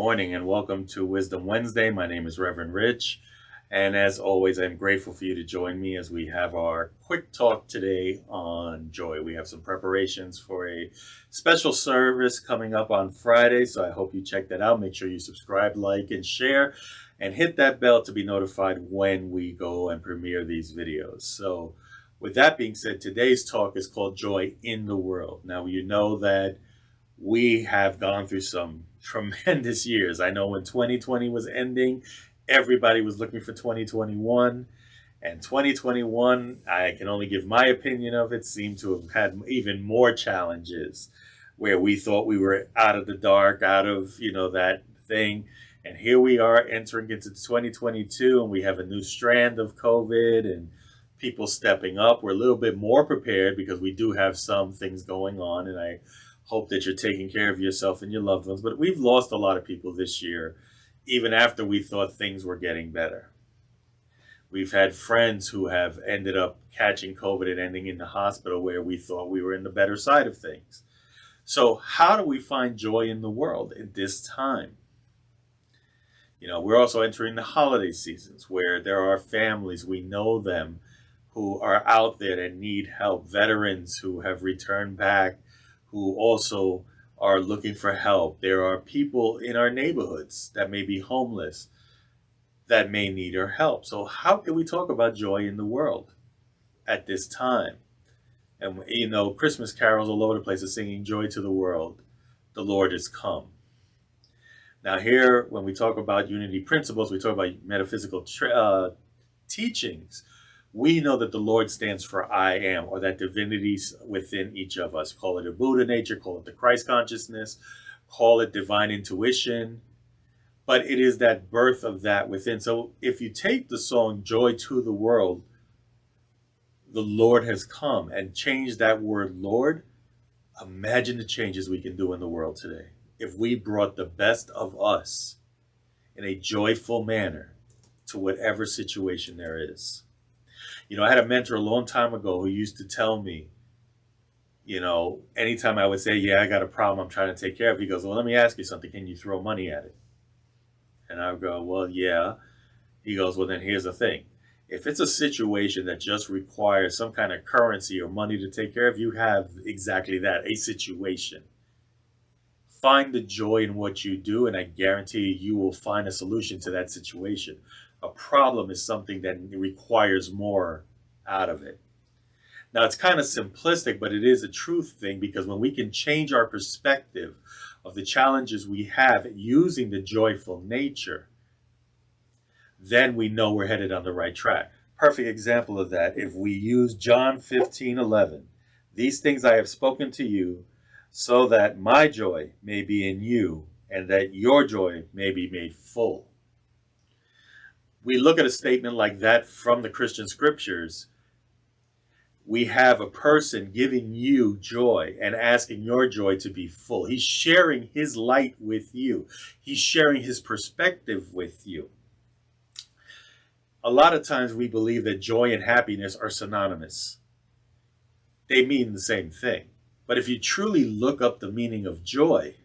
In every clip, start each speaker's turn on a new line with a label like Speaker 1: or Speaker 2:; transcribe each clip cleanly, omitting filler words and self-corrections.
Speaker 1: morning and welcome to Wisdom Wednesday. My name is Reverend Rich, and as always, I'm grateful for you to join me as we have our quick talk today on joy. We have some preparations for a special service coming up on Friday, so I hope you check that out. Make sure you subscribe, like, and share, and hit that bell to be notified when we go and premiere these videos. So, with that being said, today's talk is called Joy in the World. Now, you know that we have gone through some tremendous years. I know when 2020 was ending, everybody was looking for 2021. And 2021, I can only give my opinion of it, seemed to have had even more challenges where we thought we were out of the dark, out of, that thing. And here we are entering into 2022, and we have a new strand of COVID and people stepping up. We're a little bit more prepared because we do have some things going on, and I hope that you're taking care of yourself and your loved ones. But we've lost a lot of people this year, even after we thought things were getting better. We've had friends who have ended up catching COVID and ending in the hospital where we thought we were in the better side of things. So how do we find joy in the world at this time? We're also entering the holiday seasons where there are families, we know them, who are out there that need help, veterans who have returned back, who also are looking for help. There are people in our neighborhoods that may be homeless that may need our help. So how can we talk about joy in the world at this time? And Christmas carols all over the place are singing joy to the world. The Lord is come. Now here, when we talk about unity principles, we talk about metaphysical teachings. We know that the Lord stands for I am, or that divinity within each of us. Call it a Buddha nature, call it the Christ consciousness, call it divine intuition. But it is that birth of that within. So if you take the song Joy to the World, the Lord has come, and change that word Lord, imagine the changes we can do in the world today. If we brought the best of us in a joyful manner to whatever situation there is. I had a mentor a long time ago who used to tell me, anytime I would say, yeah, I got a problem I'm trying to take care of, he goes, well, let me ask you something. Can you throw money at it? And I would go, well, yeah. He goes, well, then here's the thing. If it's a situation that just requires some kind of currency or money to take care of, you have exactly that, a situation. Find the joy in what you do, and I guarantee you will find a solution to that situation. A problem is something that requires more out of it. Now, it's kind of simplistic, but it is a truth thing, because when we can change our perspective of the challenges we have using the joyful nature, then we know we're headed on the right track. Perfect example of that, if we use John 15:11, these things I have spoken to you, so that my joy may be in you, and that your joy may be made full. We look at a statement like that from the Christian scriptures, we have a person giving you joy and asking your joy to be full. He's sharing his light with you. He's sharing his perspective with you. A lot of times we believe that joy and happiness are synonymous. They mean the same thing. But if you truly look up the meaning of joy,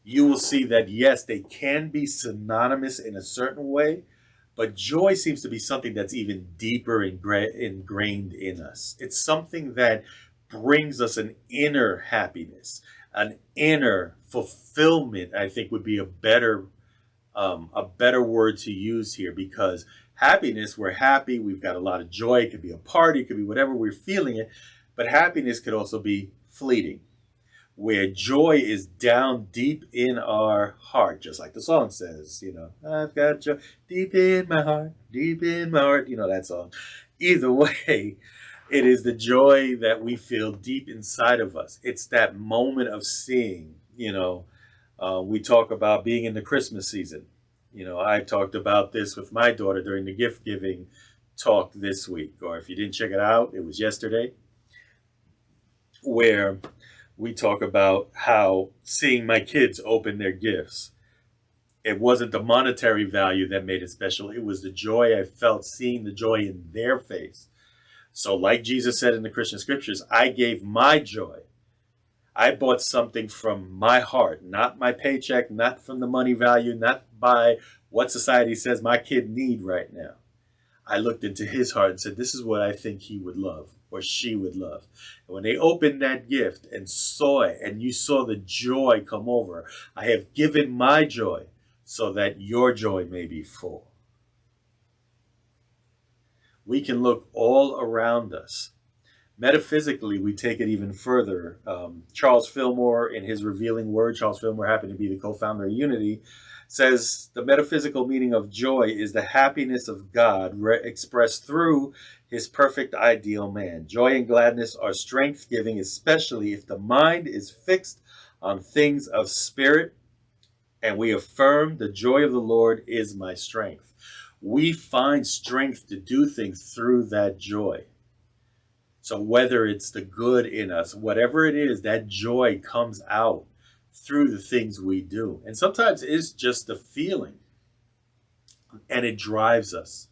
Speaker 1: you will see that, yes, they can be synonymous in a certain way, but joy seems to be something that's even deeper ingrained in us. It's something that brings us an inner happiness, an inner fulfillment, I think would be a better word to use here, because happiness, we're happy, we've got a lot of joy, it could be a party, it could be whatever we're feeling it, but happiness could also be fleeting, where joy is down deep in our heart, just like the song says, I've got joy deep in my heart, that song. Either way, it is the joy that we feel deep inside of us. It's that moment of seeing, we talk about being in the Christmas season. I talked about this with my daughter during the gift giving talk this week, or if you didn't check it out, it was yesterday, where we talk about how seeing my kids open their gifts, it wasn't the monetary value that made it special. It was the joy I felt seeing the joy in their face. So like Jesus said in the Christian scriptures, I gave my joy. I bought something from my heart, not my paycheck, not from the money value, not by what society says my kid need right now. I looked into his heart and said, this is what I think he would love or she would love. And when they opened that gift and saw it, and you saw the joy come over, I have given my joy so that your joy may be full. We can look all around us. Metaphysically, we take it even further. Charles Fillmore, in his revealing word, Charles Fillmore happened to be the co-founder of Unity, says the metaphysical meaning of joy is the happiness of God expressed through his perfect ideal man. Joy and gladness are strength-giving, especially if the mind is fixed on things of spirit, and we affirm the joy of the Lord is my strength. We find strength to do things through that joy. So whether it's the good in us, whatever it is, that joy comes out through the things we do. And sometimes it's just a feeling, and it drives us.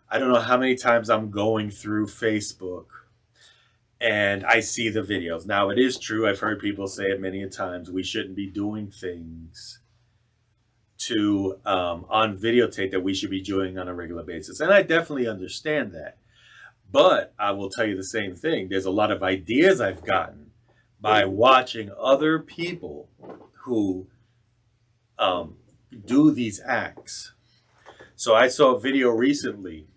Speaker 1: I don't know how many times I'm going through Facebook and I see the videos. Now, it is true, I've heard people say it many a times, we shouldn't be doing things to on videotape that we should be doing on a regular basis. And I definitely understand that. But I will tell you the same thing. There's a lot of ideas I've gotten by watching other people who do these acts. So I saw a video recently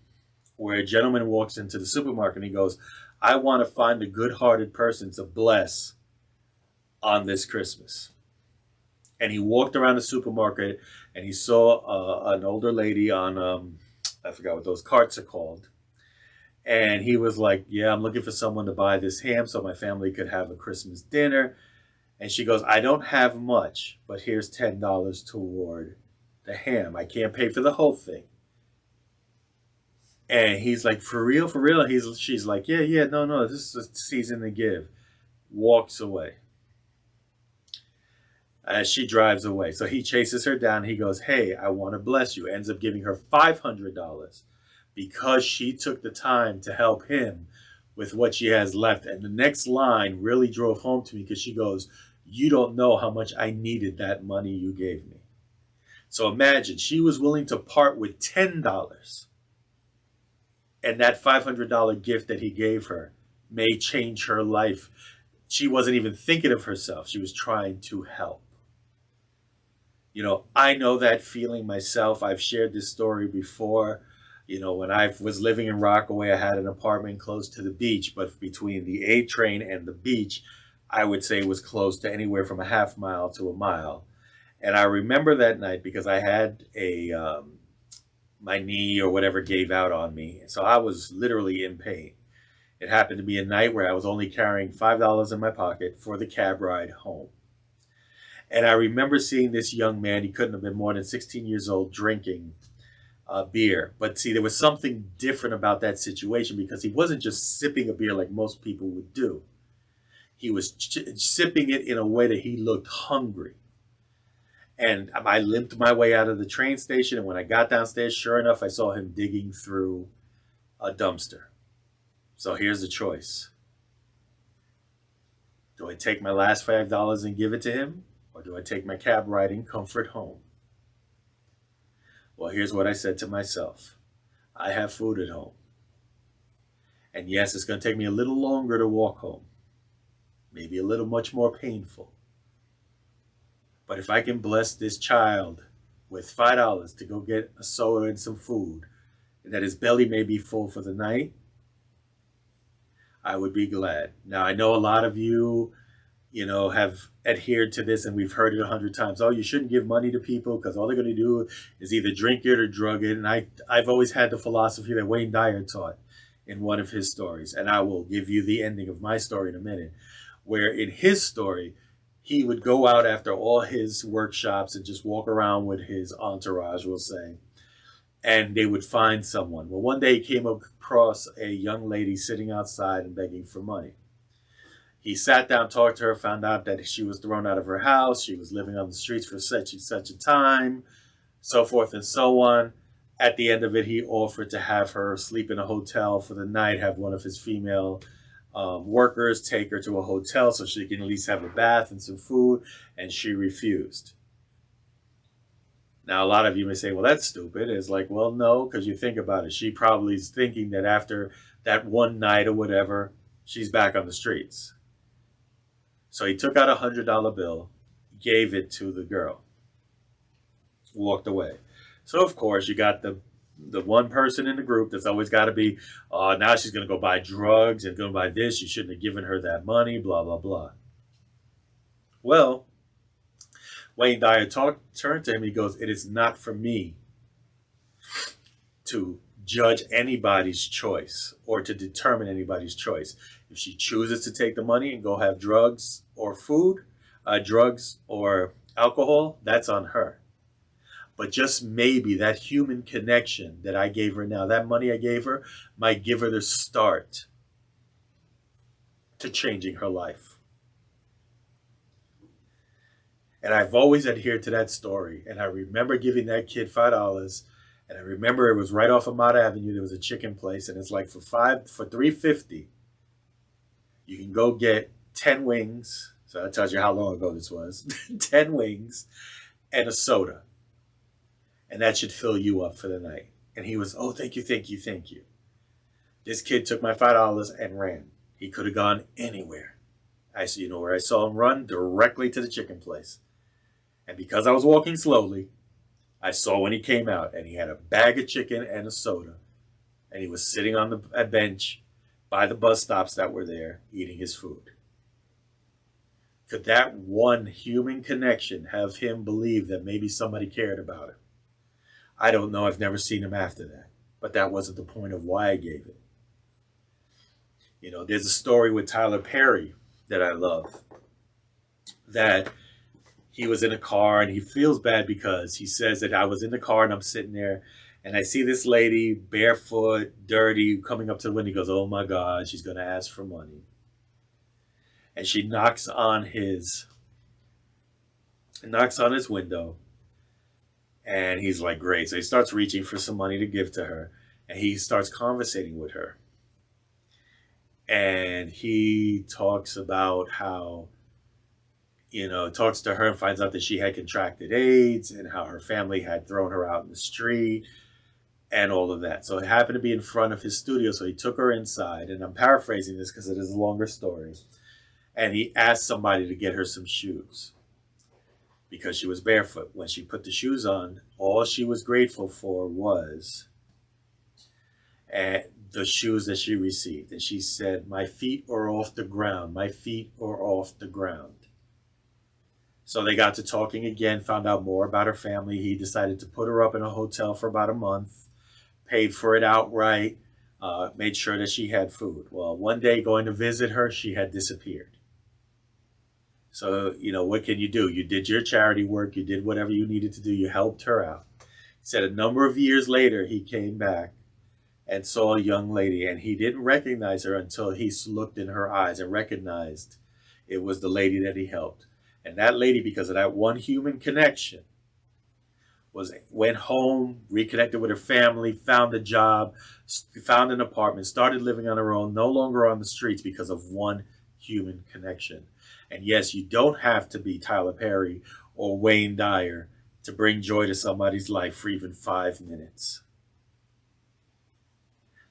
Speaker 1: where a gentleman walks into the supermarket and he goes, I want to find a good-hearted person to bless on this Christmas. And he walked around the supermarket and he saw an older lady on, I forgot what those carts are called. And he was like, yeah, I'm looking for someone to buy this ham so my family could have a Christmas dinner. And she goes, I don't have much, but here's $10 toward the ham. I can't pay for the whole thing. And he's like, for real, for real? She's like, yeah, no, this is a season to give. Walks away. As she drives away. So he chases her down. He goes, hey, I want to bless you. Ends up giving her $500 because she took the time to help him with what she has left. And the next line really drove home to me because she goes, you don't know how much I needed that money you gave me. So imagine, she was willing to part with $10. And that $500 gift that he gave her may change her life. She wasn't even thinking of herself. She was trying to help. You know, I know that feeling myself. I've shared this story before. You know, when I was living in Rockaway, I had an apartment close to the beach, but between the A train and the beach, I would say it was close to anywhere from a half mile to a mile. And I remember that night because I had my knee or whatever gave out on me. So I was literally in pain. It happened to be a night where I was only carrying $5 in my pocket for the cab ride home. And I remember seeing this young man, he couldn't have been more than 16 years old, drinking beer. But see, there was something different about that situation because he wasn't just sipping a beer like most people would do. He was sipping it in a way that he looked hungry. And I limped my way out of the train station. And when I got downstairs, sure enough, I saw him digging through a dumpster. So here's the choice. Do I take my last $5 and give it to him? Or do I take my cab ride and comfort home? Well, here's what I said to myself. I have food at home. And yes, it's going to take me a little longer to walk home. Maybe a little much more painful. But if I can bless this child with $5 to go get a soda and some food, and that his belly may be full for the night, I would be glad. Now, I know a lot of you, have adhered to this, and we've heard it 100 times. Oh, you shouldn't give money to people because all they're going to do is either drink it or drug it. And I've always had the philosophy that Wayne Dyer taught in one of his stories. And I will give you the ending of my story in a minute, where in his story, he would go out after all his workshops and just walk around with his entourage, we'll say, and they would find someone. Well, one day he came across a young lady sitting outside and begging for money. He sat down, talked to her, found out that she was thrown out of her house. She was living on the streets for such and such a time, so forth and so on. At the end of it, he offered to have her sleep in a hotel for the night, have one of his female workers take her to a hotel so she can at least have a bath and some food, and she refused. Now, a lot of you may say, well, that's stupid. It's like, well, no, because you think about it. She probably is thinking that after that one night or whatever, she's back on the streets. So he took out $100 bill, gave it to the girl, walked away. So, of course, you got the one person in the group that's always got to be, oh, now she's going to go buy drugs and go buy this. You shouldn't have given her that money, blah, blah, blah. Well, Wayne Dyer turned to him. He goes, it is not for me to judge anybody's choice or to determine anybody's choice. If she chooses to take the money and go have drugs or food, drugs or alcohol, that's on her. But just maybe that human connection that I gave her now, that money I gave her, might give her the start to changing her life. And I've always adhered to that story. And I remember giving that kid $5. And I remember it was right off of Mott Avenue. There was a chicken place. And it's like for $3.50, you can go get 10 wings. So that tells you how long ago this was. 10 wings and a soda. And that should fill you up for the night. And he was, oh, thank you, thank you, thank you. This kid took my $5 and ran. He could have gone anywhere. You know where I saw him run? Directly to the chicken place. And because I was walking slowly, I saw when he came out, and he had a bag of chicken and a soda. And he was sitting on a bench by the bus stops that were there, eating his food. Could that one human connection have him believe that maybe somebody cared about him? I don't know. I've never seen him after that. But that wasn't the point of why I gave it. You know, there's a story with Tyler Perry that I love. That he was in a car and he feels bad because he says that I was in the car and I'm sitting there and I see this lady barefoot, dirty, coming up to the window. He goes, oh my God, she's going to ask for money. And she knocks on his window. And he's like, great. So he starts reaching for some money to give to her. And he starts conversating with her. And he talks about how, talks to her and finds out that she had contracted AIDS and how her family had thrown her out in the street and all of that. So it happened to be in front of his studio. So he took her inside. And I'm paraphrasing this because it is a longer story. And he asked somebody to get her some shoes because she was barefoot. When she put the shoes on, all she was grateful for was the shoes that she received. And she said, my feet are off the ground. My feet are off the ground. So they got to talking again, found out more about her family. He decided to put her up in a hotel for about a month, paid for it outright, made sure that she had food. Well, one day going to visit her, she had disappeared. So, what can you do? You did your charity work. You did whatever you needed to do. You helped her out. He said a number of years later, he came back and saw a young lady, and he didn't recognize her until he looked in her eyes and recognized it was the lady that he helped. And that lady, because of that one human connection, went home, reconnected with her family, found a job, found an apartment, started living on her own, no longer on the streets because of one human connection. And yes, you don't have to be Tyler Perry or Wayne Dyer to bring joy to somebody's life for even 5 minutes.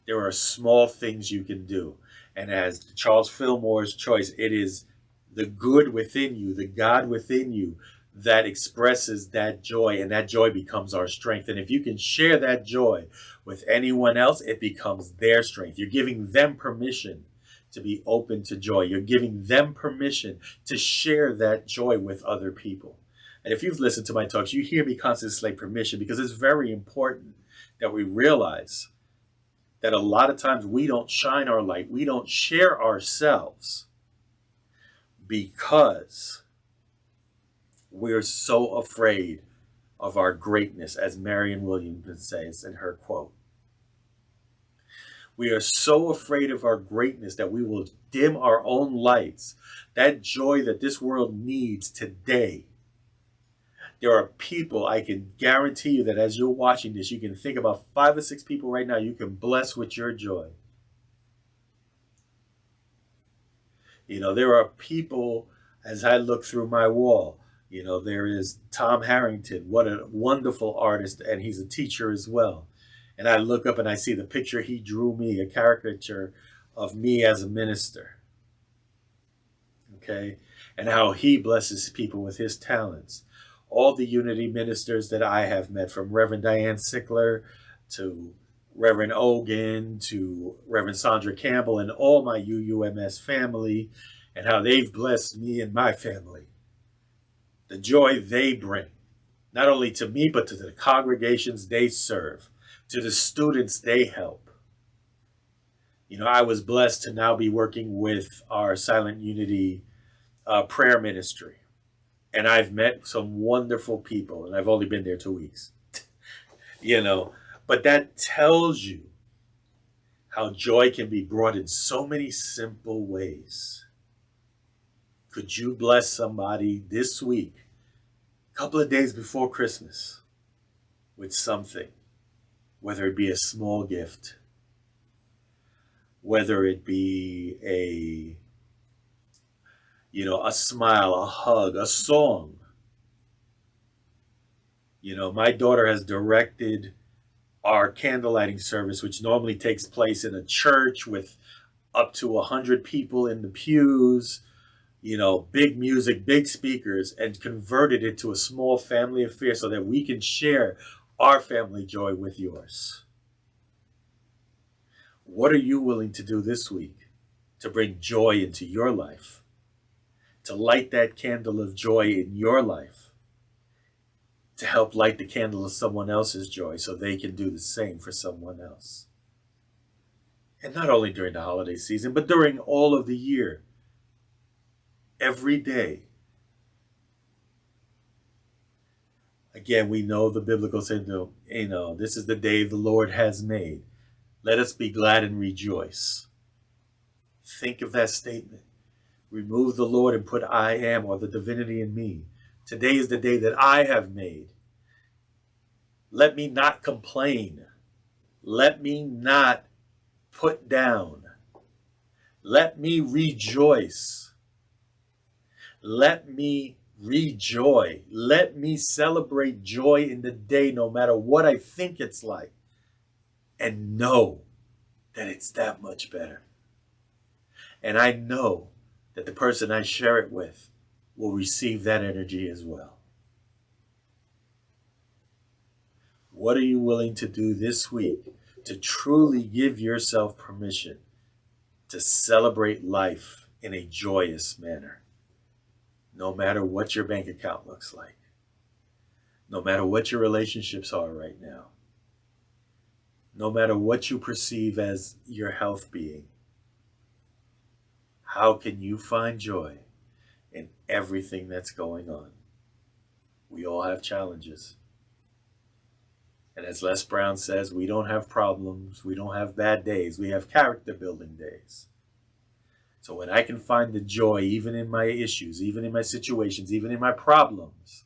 Speaker 1: There are small things you can do. And as Charles Fillmore's choice, it is the good within you, the God within you that expresses that joy, and that joy becomes our strength. And if you can share that joy with anyone else, it becomes their strength. You're giving them permission to be open to joy. You're giving them permission to share that joy with other people. And if you've listened to my talks, you hear me constantly say permission, because it's very important that we realize that a lot of times we don't shine our light. We don't share ourselves because we're so afraid of our greatness, as Marianne Williamson says in her quote. We are so afraid of our greatness that we will dim our own lights. That joy that this world needs today. There are people, I can guarantee you that as you're watching this, you can think about 5 or 6 people right now you can bless with your joy. There are people, as I look through my wall, there is Tom Harrington. What a wonderful artist, and he's a teacher as well. And I look up and I see the picture he drew me, a caricature of me as a minister, okay? And how he blesses people with his talents. All the Unity ministers that I have met, from Reverend Diane Sickler to Reverend Ogan to Reverend Sandra Campbell, and all my UUMS family, and how they've blessed me and my family. The joy they bring, not only to me, but to the congregations they serve, to the students they help. I was blessed to now be working with our Silent Unity prayer ministry. And I've met some wonderful people, and I've only been there 2 weeks. But that tells you how joy can be brought in so many simple ways. Could you bless somebody this week, a couple of days before Christmas, with something? Whether it be a small gift, whether it be a smile, a hug, a song. My daughter has directed our candle lighting service, which normally takes place in a church with up to 100 people in the pews, big music, big speakers, and converted it to a small family affair so that we can share our family joy with yours. What are you willing to do this week to bring joy into your life? To light that candle of joy in your life? To help light the candle of someone else's joy so they can do the same for someone else? And not only during the holiday season, but during all of the year. Every day. Again, we know the biblical saying, this is the day the Lord has made. Let us be glad and rejoice. Think of that statement. Remove the Lord and put I am, or the divinity in me. Today is the day that I have made. Let me not complain. Let me not put down. Let me rejoice. Let me rejoice. Let me celebrate joy in the day, no matter what I think it's like. And know that it's that much better. And I know that the person I share it with will receive that energy as well. What are you willing to do this week to truly give yourself permission to celebrate life in a joyous manner? No matter what your bank account looks like. No matter what your relationships are right now. No matter what you perceive as your health being. How can you find joy in everything that's going on? We all have challenges. And as Les Brown says, we don't have problems, we don't have bad days, we have character building days. So when I can find the joy even in my issues, even in my situations, even in my problems,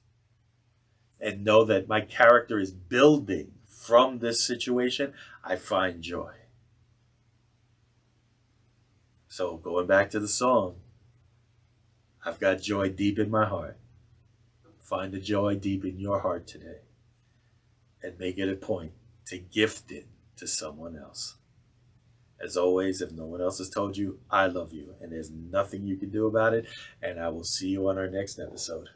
Speaker 1: and know that my character is building from this situation, I find joy. So going back to the song, I've got joy deep in my heart. Find the joy deep in your heart today. And make it a point to gift it to someone else. As always, if no one else has told you, I love you. And there's nothing you can do about it. And I will see you on our next episode.